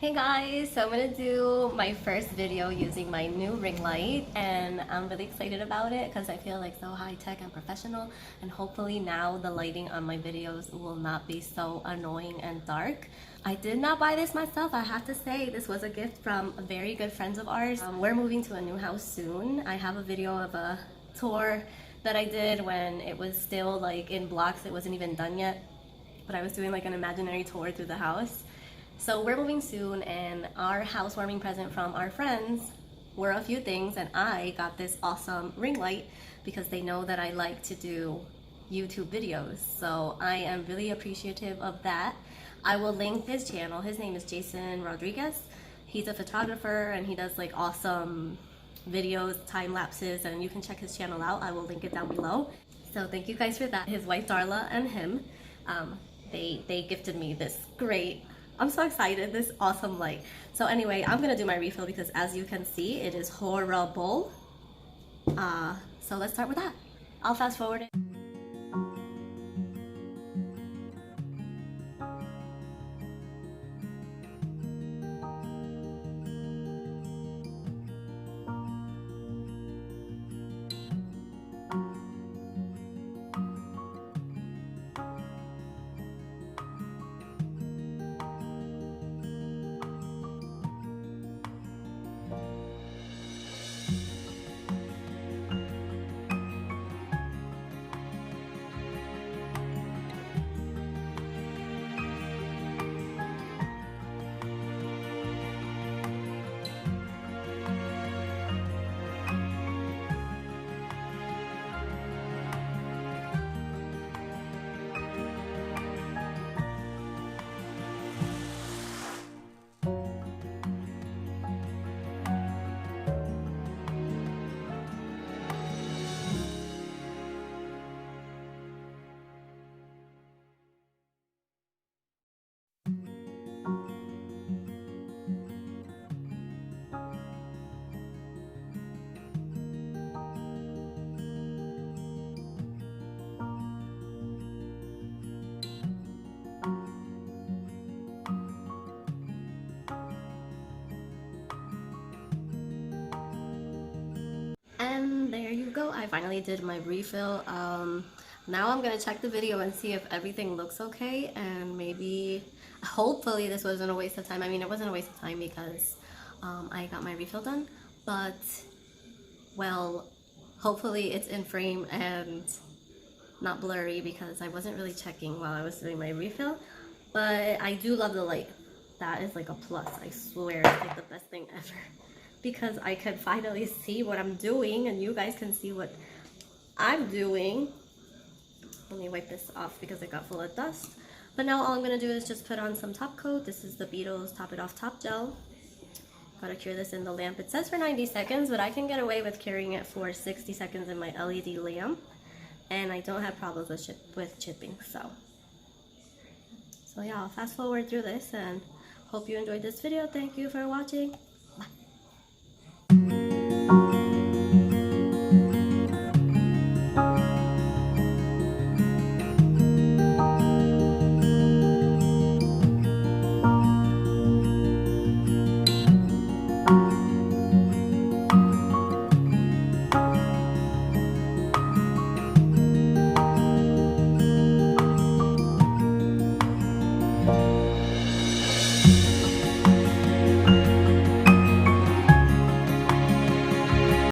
Hey guys, so I'm gonna do my first video using my new ring light, and I'm really excited about it because I feel like so high tech and professional, and hopefully now the lighting on my videos will not be so annoying and dark. I did not buy this myself. I have to say this was a gift from very good friends of ours. We're moving to a new house soon. I have a video of a tour that I did when it was still like in blocks. It wasn't even done yet, but I was doing like an imaginary tour through the house. So we're moving soon, and our housewarming present from our friends were a few things, and I got this awesome ring light because they know that I like to do YouTube videos. So I am really appreciative of that. I will link his channel. His name is Jason Rodriguez. He's a photographer and he does like awesome videos, time lapses, and you can check his channel out. I will link it down below. So thank you guys for that. His wife Darla and him, they gifted me this great, I'm so excited, this awesome light. So anyway, I'm gonna do my refill because as you can see, it is horrible. So let's start with that. I'll fast forward it. And there you go, I finally did my refill. Now I'm gonna check the video and see if everything looks okay, and maybe, hopefully this wasn't a waste of time. I mean, it wasn't a waste of time because I got my refill done, but well, hopefully it's in frame and not blurry because I wasn't really checking while I was doing my refill. But I do love the light. That is like a plus, I swear. It's like the best thing ever because I can finally see what I'm doing and you guys can see what I'm doing. Let me wipe this off because it got full of dust. But now all I'm gonna do is just put on some top coat. This is the Beetles Top It Off Top Gel. Gotta cure this in the lamp. It says for 90 seconds, but I can get away with curing it for 60 seconds in my LED lamp. And I don't have problems with chipping, so yeah, I'll fast forward through this and hope you enjoyed this video. Thank you for watching.